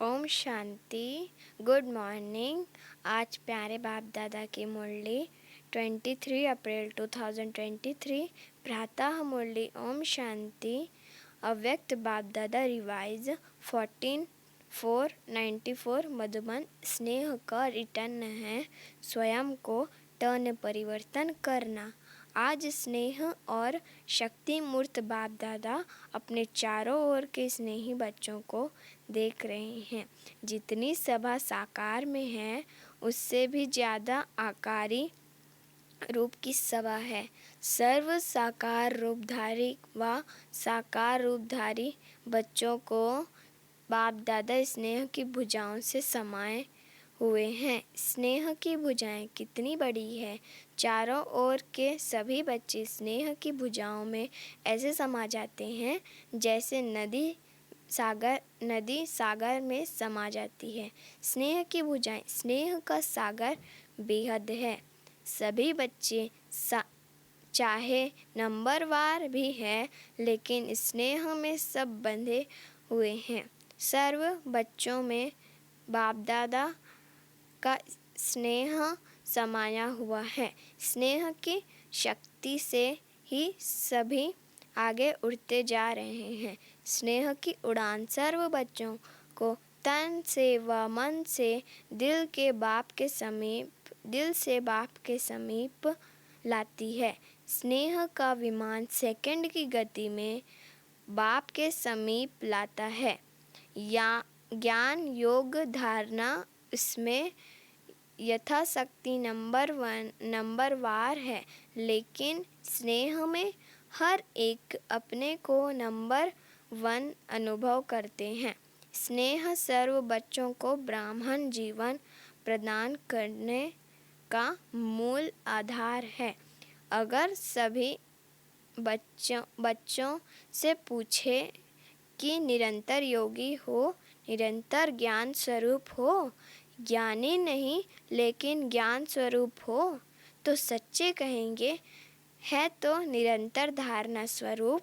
Om Shanti. Good morning. आज प्यारे बाप दादा की मुरली 23 अप्रैल 2023 प्रातः मुरली ओम शांति। अव्यक्त बाप दादा रिवाइज 14/4/94 मधुबन। स्नेह का रिटर्न है स्वयं को टर्न परिवर्तन करना। आज स्नेह और शक्ति मूर्त बाप दादा अपने चारों ओर के स्नेही बच्चों को देख रहे हैं। जितनी सभा साकार में है उससे भी ज़्यादा आकारी रूप की सभा है। सर्व साकार रूपधारी व साकार रूपधारी बच्चों को बाप दादा स्नेह की भुजाओं से समाये हुए हैं। स्नेह की भुजाएं कितनी बड़ी है। चारों ओर के सभी बच्चे स्नेह की भुजाओं में ऐसे समा जाते हैं जैसे नदी सागर में समा जाती है। स्नेह की भुजाएं, स्नेह का सागर बेहद है। सभी बच्चे चाहे नंबरवार भी है लेकिन स्नेह में सब बंधे हुए हैं। सर्व बच्चों में बाप दादा का स्नेह समाया हुआ है। स्नेह की शक्ति से ही सभी आगे उड़ते जा रहे हैं। स्नेह की उड़ान सर्व बच्चों को तन से व मन से दिल से बाप के समीप लाती है। स्नेह का विमान सेकंड की गति में बाप के समीप लाता है। या ज्ञान योग धारणा इसमें यथाशक्ति नंबरवार है लेकिन स्नेह में हर एक अपने को नंबर 1 अनुभव करते हैं। स्नेह सर्व बच्चों को ब्राह्मण जीवन प्रदान करने का मूल आधार है। अगर सभी बच्चों से पूछे कि निरंतर योगी हो, निरंतर ज्ञान स्वरूप हो, ज्ञानी नहीं लेकिन ज्ञान स्वरूप हो, तो सच्चे कहेंगे है तो निरंतर धारणा स्वरूप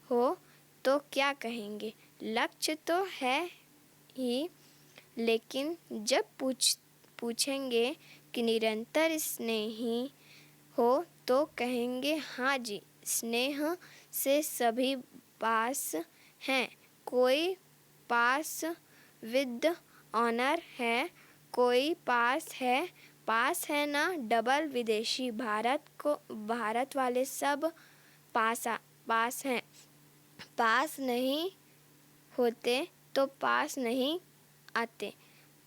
हो तो क्या कहेंगे। लक्ष्य तो है ही लेकिन जब पूछेंगे कि निरंतर स्नेही हो तो कहेंगे हाँ जी, स्नेह से सभी पास हैं। कोई पास विद ऑनर है, कोई पास है ना डबल विदेशी। भारत वाले सब पास हैं। पास नहीं होते तो पास नहीं आते।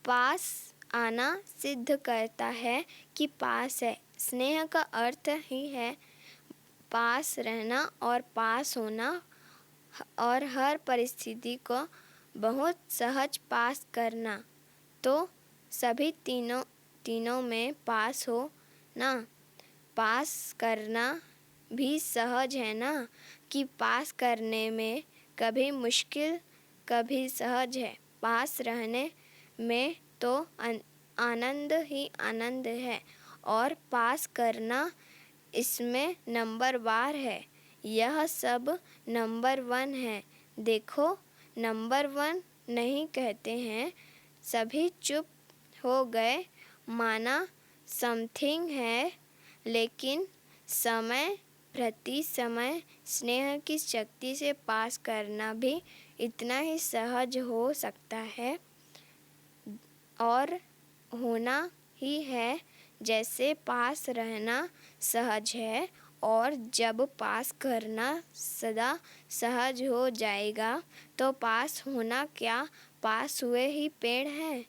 पास आना सिद्ध करता है कि पास है। स्नेह का अर्थ ही है पास रहना और पास होना और हर परिस्थिति को बहुत सहज पास करना। तो सभी तीनों में पास हो ना। पास करना भी सहज है ना कि पास करने में कभी मुश्किल कभी सहज है। पास रहने में तो आनंद ही आनंद है और पास करना इसमें नंबरवार है। यह सब नंबर 1 है। देखो नंबर 1 नहीं कहते हैं। सभी चुप हो गए माना समथिंग है लेकिन प्रति समय स्नेह की शक्ति से पास करना भी इतना ही सहज हो सकता है और होना ही है जैसे पास रहना सहज है। और जब पास करना सदा सहज हो जाएगा तो पास होना क्या, पास हुए ही पेड़ है।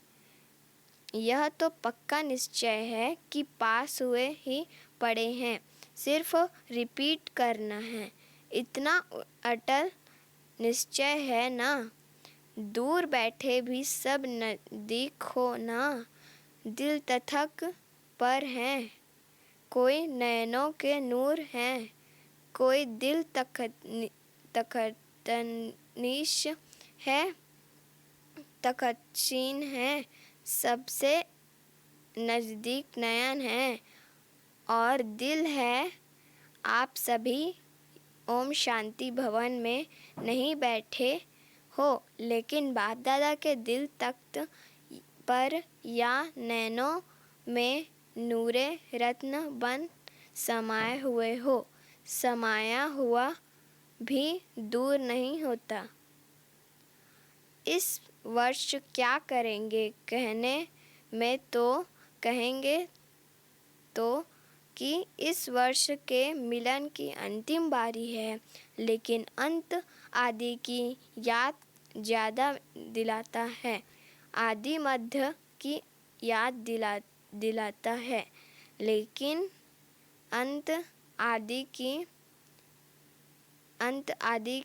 यह तो पक्का निश्चय है कि पास हुए ही पड़े हैं। सिर्फ रिपीट करना है। इतना अटल निश्चय है ना। दूर बैठे भी सब नज़दीक हो ना। दिल तथक पर हैं, कोई नयनों के नूर हैं, कोई दिल तख्तनीश है, तख्तचीन है। सबसे नज़दीक नयन है और दिल है। आप सभी ओम शांति भवन में नहीं बैठे हो, लेकिन बाप दादा के दिल तख्त पर या नैनों में नूरे रत्न बन समाये हुए हो। समाया हुआ भी दूर नहीं होता। इस वर्ष क्या करेंगे कहने में तो कहेंगे तो कि इस वर्ष के मिलन की अंतिम बारी है, लेकिन अंत आदि की याद ज़्यादा दिलाता है, आदि मध्य की याद दिलाता है, लेकिन अंत आदि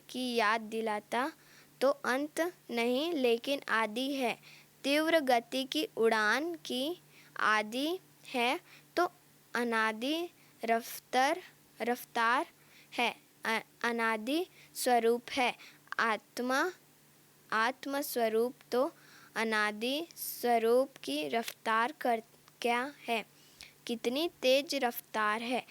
की याद दिलाता तो अंत नहीं लेकिन आदि है। तीव्र गति की उड़ान की आदि है तो अनादि रफ्तार है, अनादि स्वरूप है। आत्म स्वरूप तो अनादि स्वरूप की रफ्तार क्या है, कितनी तेज रफ्तार है।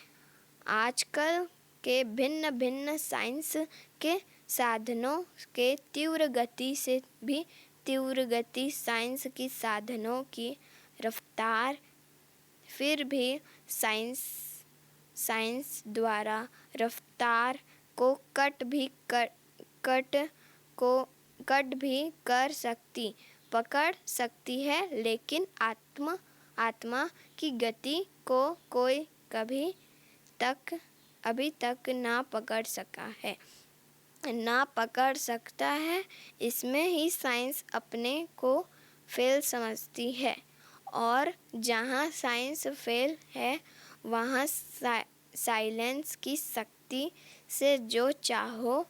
आजकल के भिन्न भिन्न साइंस के साधनों के तीव्र गति से भी तीव्र गति साइंस की साधनों की रफ्तार, फिर भी साइंस द्वारा रफ्तार को कट भी पकड़ सकती है, लेकिन आत्मा की गति को कोई अभी तक ना पकड़ सकता है। इसमें ही साइंस अपने को फेल समझती है, और जहाँ साइंस फेल है वहाँ साइलेंस की शक्ति से जो चाहो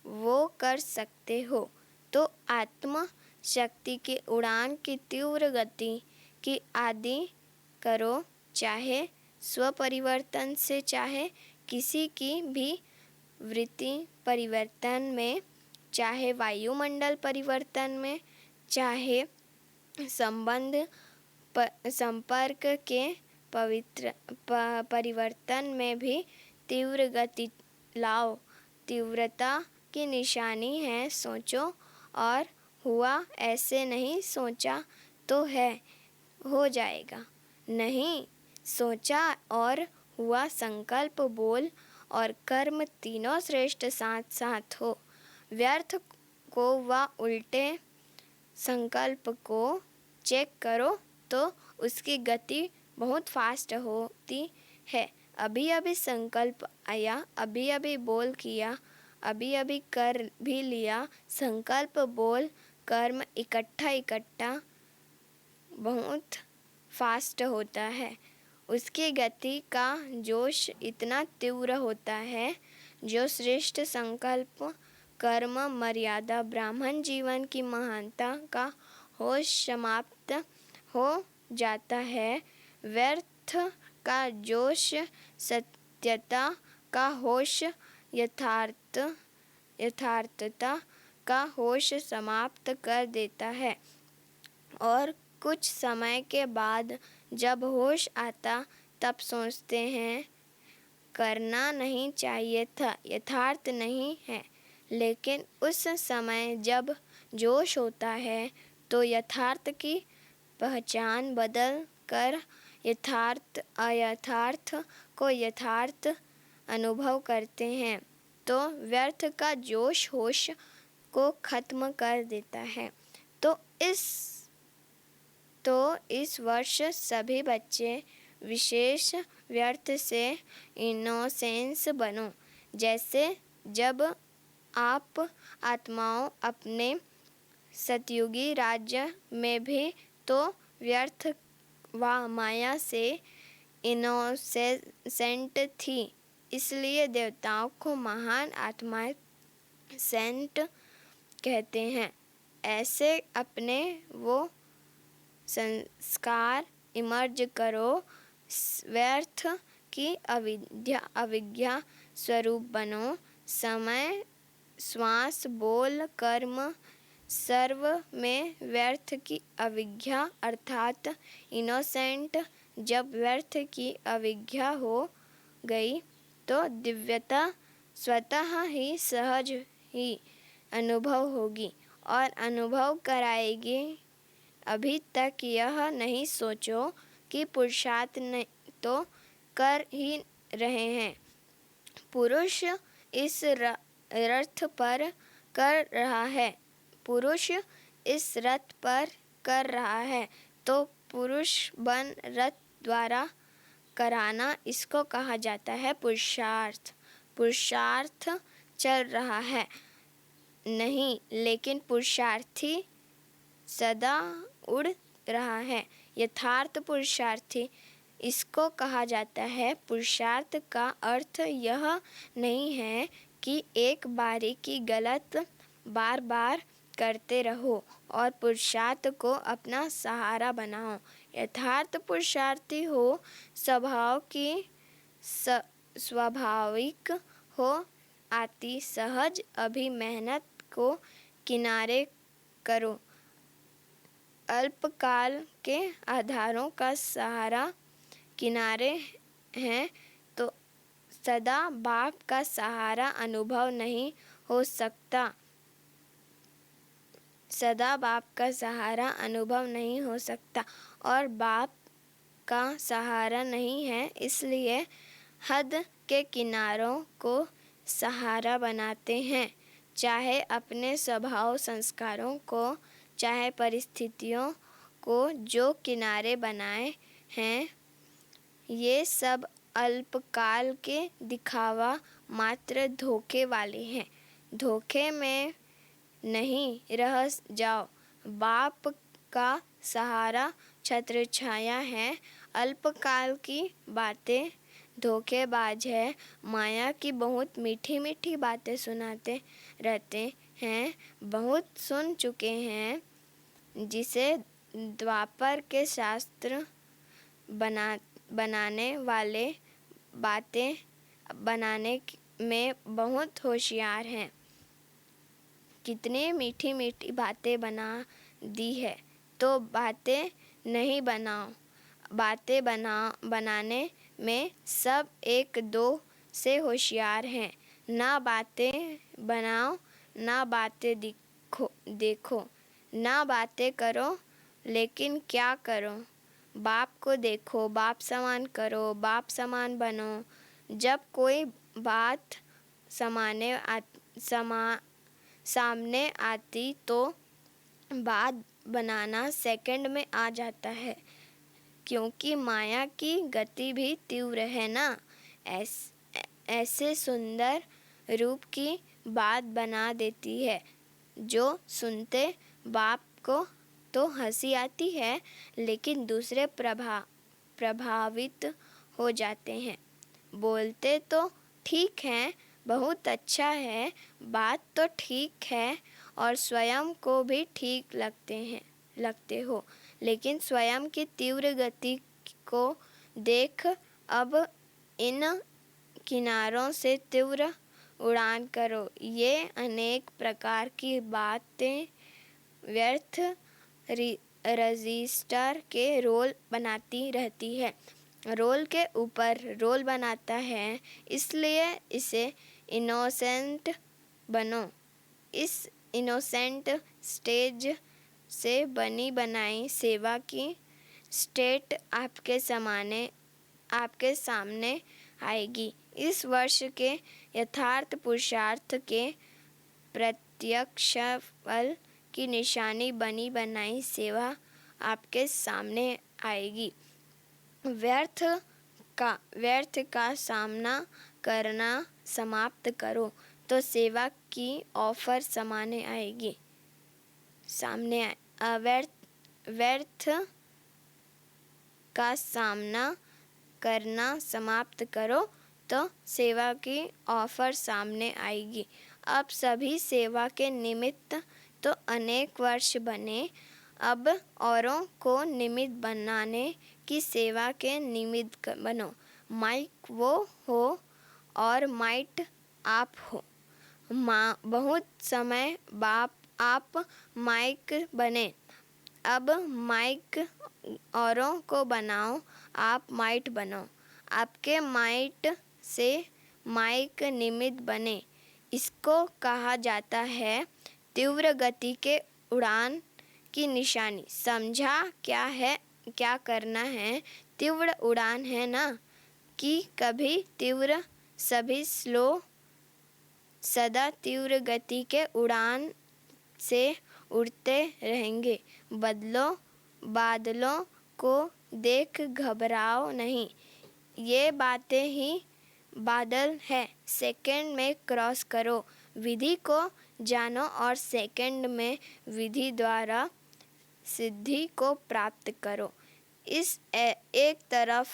वो कर सकते हो। तो आत्म शक्ति की उड़ान की तीव्र गति की आदि करो, चाहे स्वपरिवर्तन से, चाहे किसी की भी वृत्ति परिवर्तन में, चाहे वायुमंडल परिवर्तन में, चाहे संपर्क के परिवर्तन में भी तीव्र गति लाओ। तीव्रता की निशानी है सोचो और हुआ, ऐसे नहीं सोचा तो हो जाएगा, नहीं सोचा और हुआ। संकल्प, बोल और कर्म तीनों श्रेष्ठ साथ साथ हो। व्यर्थ को व उल्टे संकल्प को चेक करो तो उसकी गति बहुत फास्ट होती है। अभी अभी संकल्प आया, अभी अभी बोल किया, अभी अभी कर भी लिया। संकल्प, बोल, कर्म इकट्ठा बहुत फास्ट होता है। उसकी गति का जोश इतना तीव्र होता है, जो श्रेष्ठ संकल्प, कर्म, मर्यादा, ब्राह्मण जीवन की महानता का होश समाप्त हो जाता है। व्यर्थ का जोश सत्यता का होश, यथार्थता का होश समाप्त कर देता है, और कुछ समय के बाद जब होश आता तब सोचते हैं करना नहीं चाहिए था, यथार्थ नहीं है। लेकिन उस समय जब जोश होता है तो यथार्थ की पहचान बदल कर अयथार्थ को यथार्थ अनुभव करते हैं, तो व्यर्थ का जोश होश को खत्म कर देता है। तो इस वर्ष सभी बच्चे विशेष व्यर्थ से इनोसेंस बनो। जैसे जब आप आत्माओं अपने सतयुगी राज्य में भी तो व्यर्थ व माया से इनोसेंट थी, इसलिए देवताओं को महान आत्माएं सेंट कहते हैं। ऐसे अपने वो संस्कार इमर्ज करो, व्यर्थ की अविद्या स्वरूप बनो। समय, श्वास, बोल, कर्म सर्व में व्यर्थ की अविद्या अर्थात इनोसेंट। जब व्यर्थ की अविद्या हो गई तो दिव्यता स्वतः ही सहज ही अनुभव होगी और अनुभव कराएगी। अभी तक यह नहीं सोचो कि पुरुषार्थ तो कर ही रहे हैं। पुरुष इस रथ पर कर रहा है, पुरुष इस रथ पर कर रहा है, तो पुरुष बन रथ द्वारा कराना, इसको कहा जाता है पुरुषार्थ। पुरुषार्थ चल रहा है नहीं, लेकिन पुरुषार्थी सदा उड़ रहा है। यथार्थ पुरुषार्थी, इसको कहा जाता है। पुरुषार्थ का अर्थ यह नहीं है कि एक बारी की गलत बार बार करते रहो और पुरुषार्थ को अपना सहारा बनाओ। यथार्थ पुरुषार्थी हो स्वभाव की स्वाभाविक हो आती सहज अभी मेहनत को किनारे करो। अल्पकाल के आधारों का सहारा किनारे हैं तो सदा बाप का सहारा अनुभव नहीं हो सकता। सदा बाप का सहारा अनुभव नहीं हो सकता और बाप का सहारा नहीं है, इसलिए हद के किनारों को सहारा बनाते हैं। चाहे अपने स्वभाव संस्कारों को, चाहे परिस्थितियों को जो किनारे बनाए हैं, ये सब अल्पकाल के दिखावा मात्र धोखे वाले हैं। धोखे में नहीं रह जाओ। बाप का सहारा छत्र छाया है। अल्पकाल की बातें धोखेबाज है। माया की बहुत मीठी मीठी बातें सुनाते रहते हैं, बहुत सुन चुके हैं, जिसे द्वापर के शास्त्र बनाने वाले बातें बनाने में बहुत होशियार हैं। कितनी मीठी मीठी बातें बना दी है, तो बातें नहीं बनाओ। बातें बनाने में सब एक दो से होशियार हैं। ना बातें बनाओ, ना बातें देखो, ना बातें करो, लेकिन क्या करो? बाप को देखो, बाप समान करो, बाप समान बनो। जब कोई बात सामने आती तो बात बनाना सेकंड में आ जाता है, क्योंकि माया की गति भी तीव्र है ना। ऐसे सुंदर रूप की बात बना देती है, जो सुनते बाप को तो हंसी आती है, लेकिन दूसरे प्रभावित हो जाते हैं। बोलते तो ठीक है, बहुत अच्छा है, बात तो ठीक है और स्वयं को भी ठीक लगते हो, लेकिन स्वयं की तीव्र गति को देख अब इन किनारों से तीव्र उड़ान करो। ये अनेक प्रकार की बातें व्यर्थ रजिस्टर के रोल बनाती रहती है। रोल के ऊपर रोल बनाता है, इसलिए इसे इनोसेंट बनो। इस इनोसेंट स्टेज से बनी बनाई सेवा की स्टेट आपके सामने आएगी। इस वर्ष के यथार्थ पुरुषार्थ के प्रत्यक्ष फल की निशानी बनी बनाई सेवा आपके सामने आएगी। व्यर्थ का सामना करना समाप्त करो, तो सेवा की ऑफर सामने आएगी। व्यर्थ का सामना करना समाप्त करो, तो सेवा की ऑफर सामने आएगी। अब सभी सेवा के निमित्त तो अनेक वर्ष बने, अब औरों को निमित्त बनाने की सेवा के निमित्त बनो। माइक वो हो और माइट आप हो। बहुत समय आप माइक बने, अब माइक औरों को बनाओ, आप माइट बनो। आपके माइट से माइक निमित्त बने, इसको कहा जाता है तीव्र गति के उड़ान की निशानी। समझा क्या है, क्या करना है? तीव्र उड़ान है ना कि कभी तीव्र सभी स्लो, सदा तीव्र गति के उड़ान से उड़ते रहेंगे। बादलों को देख घबराओ नहीं, ये बातें ही बादल है। सेकंड में क्रॉस करो, विधि को जानो और सेकंड में विधि द्वारा सिद्धि को प्राप्त करो। इस एक तरफ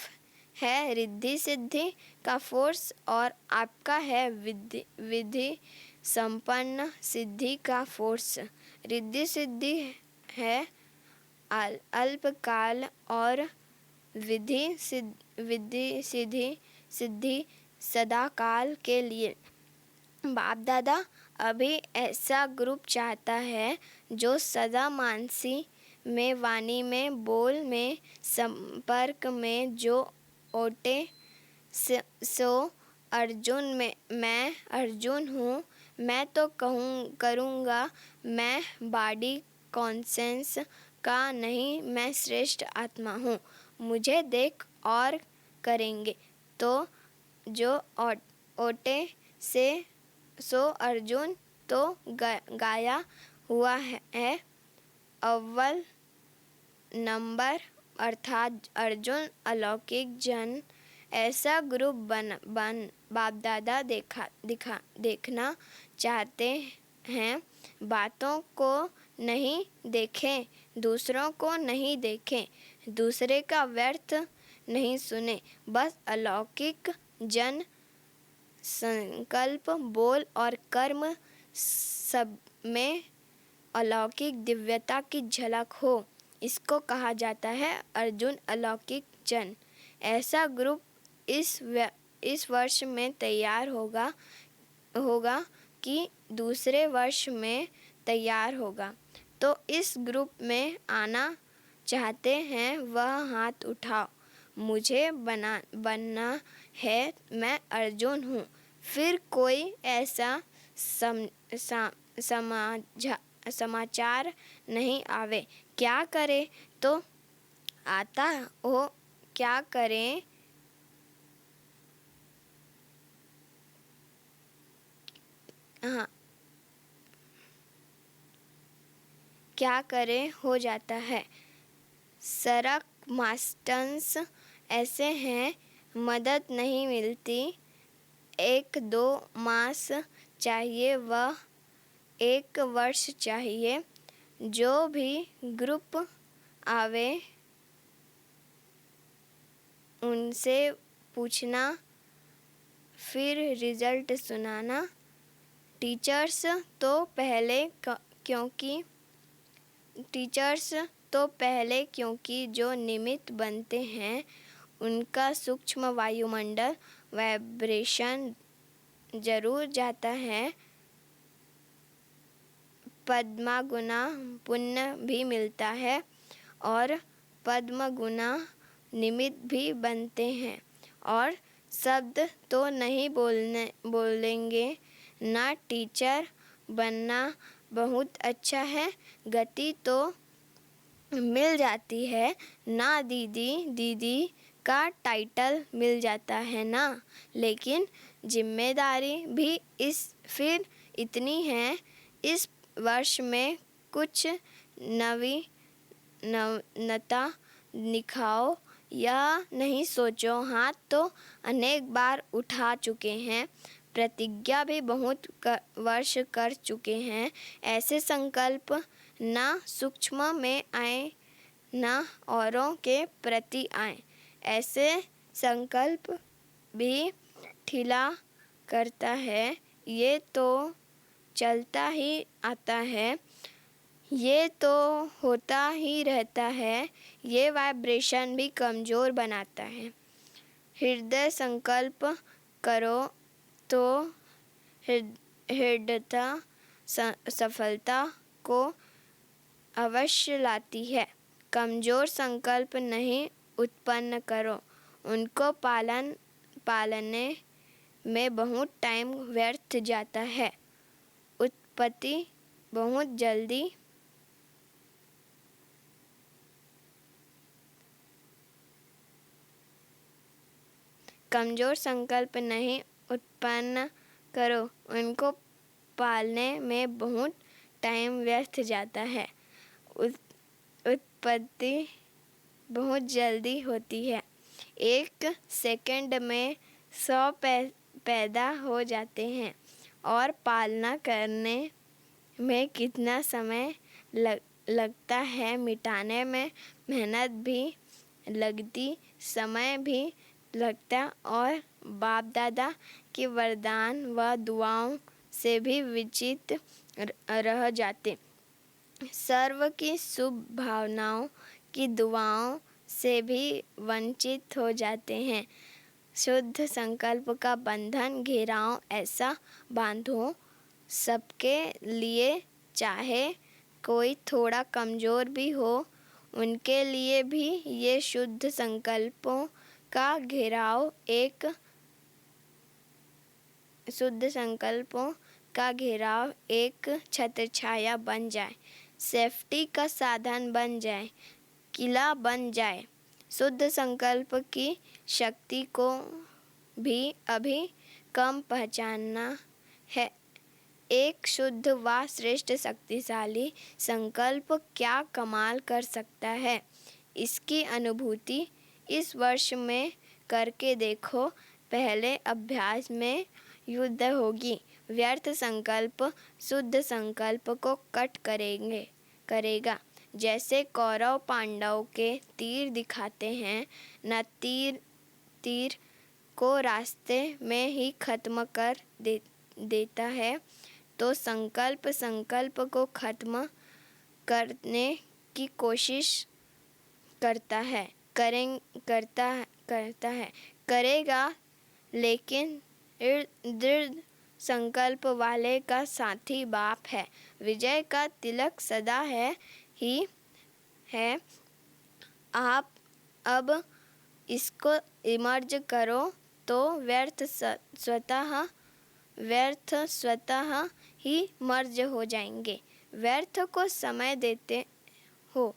है रिद्धि सिद्धि का फोर्स और आपका है विधि संपन्न सिद्धि का फोर्स। रिद्धि सिद्धि है अल्पकाल और विधि सिद्धि सदाकाल के लिए। बाप दादा अभी ऐसा ग्रुप चाहता है जो सदा मानसी में, वाणी में, बोल में, संपर्क में जो ओटे सो अर्जुन में। मैं अर्जुन हूँ, मैं तो करूँगा, मैं बॉडी कॉन्सेंस का नहीं, मैं श्रेष्ठ आत्मा हूँ, मुझे देख और करेंगे। तो जो ओटे से सो अर्जुन तो गाया हुआ है अव्वल नंबर अर्थात अर्जुन अलौकिक जन। ऐसा ग्रुप बाप दादा देखना चाहते हैं। बातों को नहीं देखें, दूसरों को नहीं देखें, दूसरे का व्यर्थ नहीं सुने, बस अलौकिक जन संकल्प, बोल और कर्म सब में अलौकिक दिव्यता की झलक हो। इसको कहा जाता है अर्जुन अलौकिक जन। ऐसा ग्रुप इस वर्ष में तैयार होगा कि दूसरे वर्ष में तैयार होगा। तो इस ग्रुप में आना चाहते हैं वह हाथ उठाओ। मुझे बनना है, मैं अर्जुन हूँ। फिर कोई ऐसा समाचार नहीं आवे। क्या करे तो आता हो, क्या करें हाँ, क्या करें हो जाता है। सरक मास्टर्स ऐसे हैं, मदद नहीं मिलती। 1-2 मास चाहिए, वह 1 वर्ष चाहिए। जो भी ग्रुप आवे उनसे पूछना, फिर रिजल्ट सुनाना। टीचर्स तो पहले क्योंकि जो निमित्त बनते हैं उनका सूक्ष्म वायुमंडल वाइब्रेशन जरूर जाता है। पद्मा गुना पुण्य भी मिलता है और पद्म गुना निमित्त भी बनते हैं। और शब्द तो नहीं बोलेंगे ना। टीचर बनना बहुत अच्छा है, गति तो मिल जाती है ना। दीदी का टाइटल मिल जाता है ना। लेकिन जिम्मेदारी भी फिर इतनी है। इस वर्ष में कुछ नवीनता दिखाओ या नहीं सोचो। हाथ तो अनेक बार उठा चुके हैं, प्रतिज्ञा भी बहुत वर्ष कर चुके हैं। ऐसे संकल्प ना सूक्ष्म में आए ना औरों के प्रति आए। ऐसे संकल्प भी ठिला करता है, ये तो चलता ही आता है, ये तो होता ही रहता है। ये वाइब्रेशन भी कमज़ोर बनाता है। हृदय संकल्प करो तो हृदयता सफलता को अवश्य लाती है। कमज़ोर संकल्प नहीं उत्पन्न करो, उनको पालने में बहुत टाइम व्यर्थ जाता है। उत्पत्ति बहुत जल्दी कमज़ोर संकल्प नहीं उत्पन्न करो, उनको पालने में बहुत टाइम व्यर्थ जाता है। उत्पत्ति बहुत जल्दी होती है। 1 सेकंड में 100 पैदा हो जाते हैं और पालना करने में कितना समय लगता है, मिटाने में मेहनत भी लगती, समय भी लगता और बाप दादा के वरदान व दुआओं से भी वंचित रह जाते। सर्व की शुभ भावनाओं की दुआओं से भी वंचित हो जाते हैं। शुद्ध संकल्प का बंधन घेराव ऐसा बांधो सबके लिए, चाहे कोई थोड़ा कमज़ोर भी हो, उनके लिए भी ये शुद्ध संकल्पों का घेराव एक छत्रछाया बन जाए, सेफ्टी का साधन बन जाए, किला बन जाए। शुद्ध संकल्प की शक्ति को भी अभी कम पहचानना है। एक शुद्ध व श्रेष्ठ शक्तिशाली संकल्प क्या कमाल कर सकता है, इसकी अनुभूति इस वर्ष में करके देखो। पहले अभ्यास में युद्ध होगी। व्यर्थ संकल्प शुद्ध संकल्प को कट करेगा। जैसे कौरव पांडव के तीर दिखाते हैं न, तीर को रास्ते में ही खत्म कर देता है, तो संकल्प को खत्म करने की कोशिश करता है, करेगा, लेकिन दृढ़ संकल्प वाले का साथी बाप है। विजय का तिलक सदा ही है। आप अब इसको इमर्ज करो तो व्यर्थ स्वतः ही मर्ज हो जाएंगे। व्यर्थ को समय देते हो,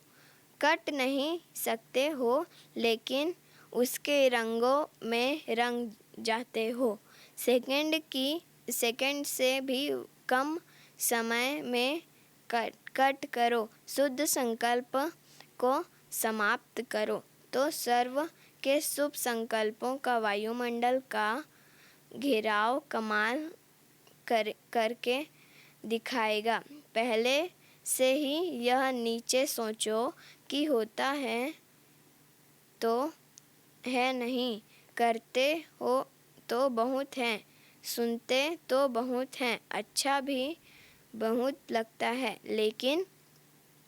कट नहीं सकते हो, लेकिन उसके रंगों में रंग जाते हो। सेकंड से भी कम समय में कट करो। शुद्ध संकल्प को समाप्त करो तो सर्व के शुभ संकल्पों का वायुमंडल का घेराव कमाल करके दिखाएगा। पहले से ही यह नीचे सोचो कि होता है तो है नहीं, करते हो तो बहुत हैं, सुनते तो बहुत हैं, अच्छा भी बहुत लगता है, लेकिन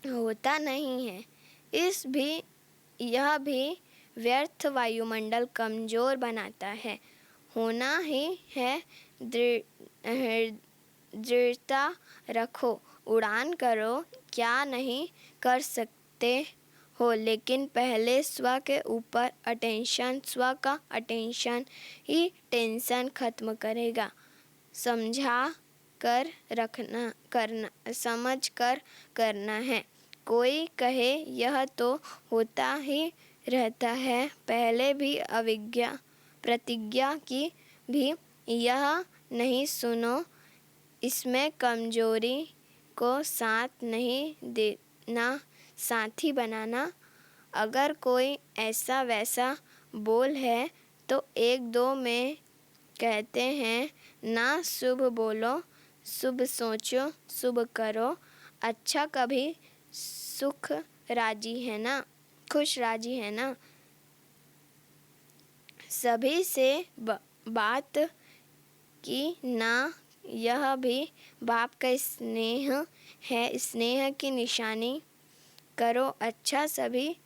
होता नहीं है। यह भी व्यर्थ वायुमंडल कमज़ोर बनाता है। होना ही है, दृढ़ता रखो, उड़ान करो। क्या नहीं कर सकते हो, लेकिन पहले स्व के ऊपर अटेंशन, स्व का अटेंशन ही टेंशन खत्म करेगा। समझ कर करना है। कोई कहे यह तो होता ही रहता है, पहले भी प्रतिज्ञा की भी यह नहीं सुनो, इसमें कमजोरी को साथ नहीं देना, साथी बनाना। अगर कोई ऐसा वैसा बोल है तो 1-2 में कहते हैं ना, शुभ बोलो, शुभ सोचो, शुभ करो। अच्छा कभी खुश राजी है ना। सभी से बात की ना, यह भी बाप का स्नेह है, स्नेह की निशानी करो। अच्छा सभी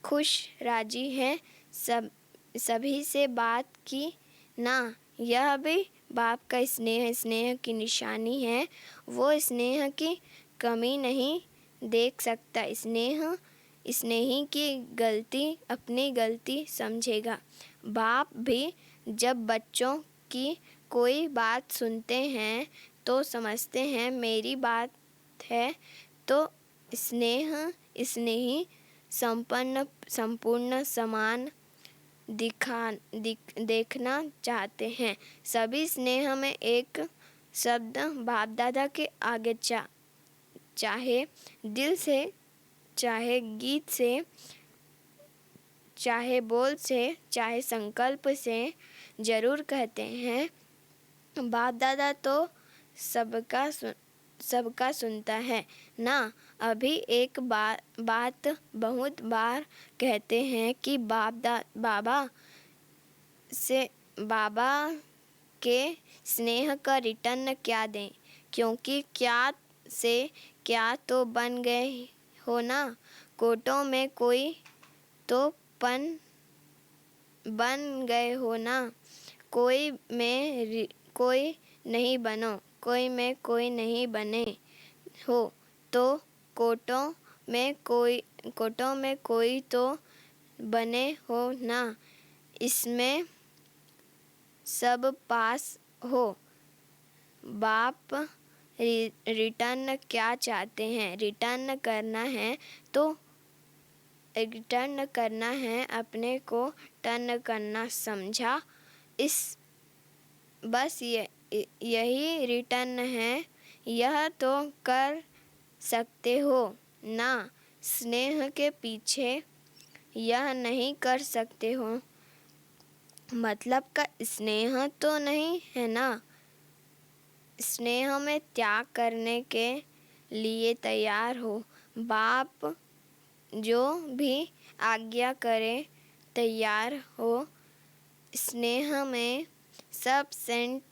खुश राजी है, सभी से बात की ना, यह भी बाप का स्नेह की निशानी है। वो स्नेह की कमी नहीं देख सकता, स्नेही की गलती अपनी गलती समझेगा। बाप भी जब बच्चों कि कोई बात सुनते हैं तो समझते हैं मेरी बात है, तो स्नेही संपूर्ण समान देखना चाहते हैं। सभी स्नेह में एक शब्द बाप दादा के आगे चाहे दिल से, चाहे गीत से, चाहे बोल से, चाहे संकल्प से जरूर कहते हैं। बाप दादा तो सबका सुनता है ना। अभी एक बात बहुत बार कहते हैं कि बाबा के स्नेह का रिटर्न क्या दें, क्योंकि क्या से क्या तो बन गए हो ना। कोटों में कोई तो बन गए हो ना। कोई में कोई नहीं बनो, कोई में कोई नहीं बने हो, तो कोटों में कोई तो बने हो ना। इसमें सब पास हो। बाप रिटर्न क्या चाहते हैं? रिटर्न करना है अपने को टर्न करना, समझा? बस यही रिटर्न है। यह तो कर सकते हो ना। स्नेह के पीछे यह नहीं कर सकते हो, मतलब का स्नेह तो नहीं है ना। स्नेह में त्याग करने के लिए तैयार हो। बाप जो भी आज्ञा करे तैयार हो। स्नेह में सब सेंट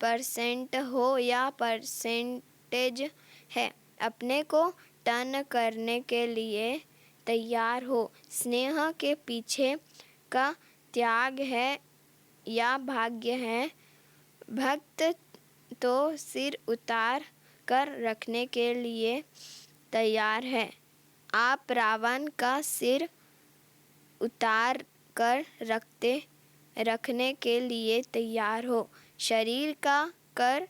परसेंट हो या परसेंटेज है, अपने को टर्न करने के लिए तैयार हो। स्नेह के पीछे का त्याग है या भाग्य है। भक्त तो सिर उतार कर रखने के लिए तैयार है। आप रावण का सिर उतार कर रखने के लिए तैयार हो। शरीर का कर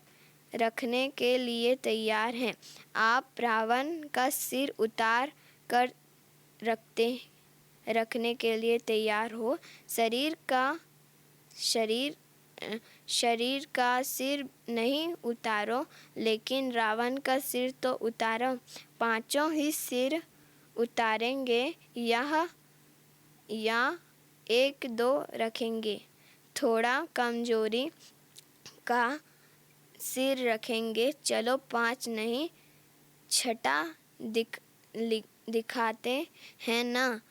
रखने के लिए तैयार हैं। आप रावण का सिर उतार कर रखने के लिए तैयार हो। शरीर का सिर नहीं उतारो, लेकिन रावण का सिर तो उतारो। पांचों ही सिर उतारेंगे या एक दो रखेंगे। थोड़ा कमजोरी का सिर रखेंगे, चलो 5 नहीं 6 दिखाते हैं ना।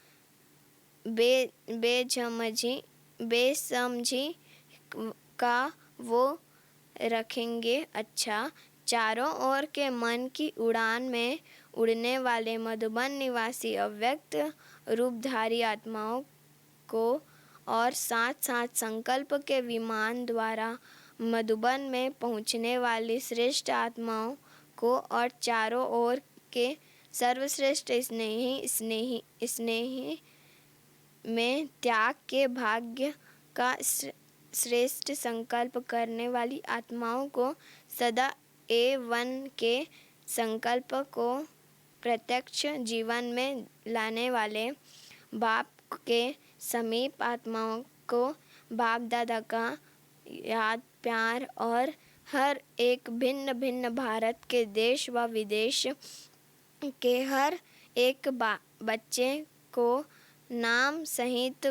बेसमझी का वो रखेंगे। अच्छा, चारों ओर के मन की उड़ान में उड़ने वाले मधुबन निवासी अव्यक्त रूपधारी आत्माओं को और साथ साथ संकल्प के विमान द्वारा मधुबन में पहुँचने वाली श्रेष्ठ आत्माओं को और चारों ओर के सर्वश्रेष्ठ स्नेही में त्याग के भाग्य का श्रेष्ठ संकल्प करने वाली आत्माओं को सदा A1 के संकल्प को प्रत्यक्ष जीवन में लाने वाले बाप के समीप आत्माओं को बाप दादा का याद प्यार और हर एक भिन्न भिन्न भारत के देश व विदेश के हर एक बच्चे को नाम सहित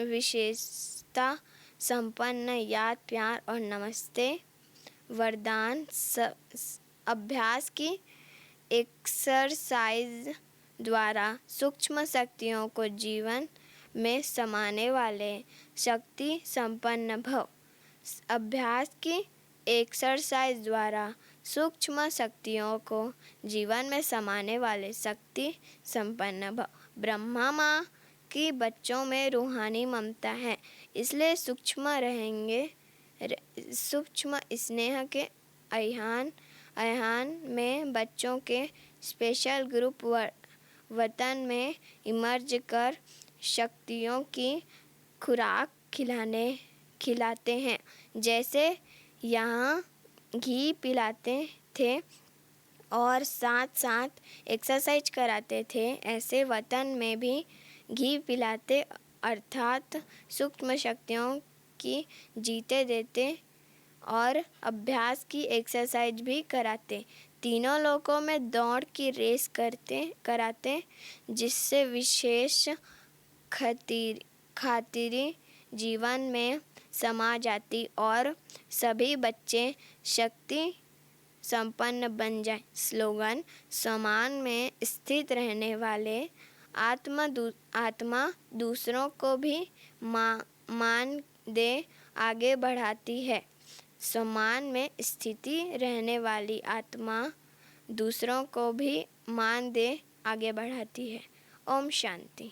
विशेषता संपन्न याद प्यार और नमस्ते वरदान अभ्यास की एक्सरसाइज द्वारा सूक्ष्म शक्तियों को जीवन में समाने वाले शक्ति संपन्न भव। अभ्यास की एक्सरसाइज द्वारा सूक्ष्म शक्तियों को जीवन में समाने वाले शक्ति संपन्न भव। ब्रह्मा माँ की बच्चों में रूहानी ममता है, इसलिए सूक्ष्म स्नेह के अह्यान में बच्चों के स्पेशल ग्रुप वतन में इमर्ज कर शक्तियों की खुराक खिलाते हैं। जैसे यहाँ घी पिलाते थे और साथ साथ एक्सरसाइज कराते थे, ऐसे वतन में भी घी पिलाते अर्थात सूक्ष्म शक्तियों की जीते देते और अभ्यास की एक्सरसाइज भी कराते। तीनों लोकों में दौड़ की रेस कराते, जिससे विशेष खातिरी जीवन में समा जाती और सभी बच्चे शक्ति संपन्न बन जाए। स्लोगन: समान में स्थित रहने वाले आत्मा दूसरों को भी मान दे आगे बढ़ाती है। समान में स्थिति रहने वाली आत्मा दूसरों को भी मान दे आगे बढ़ाती है। ओम शांति।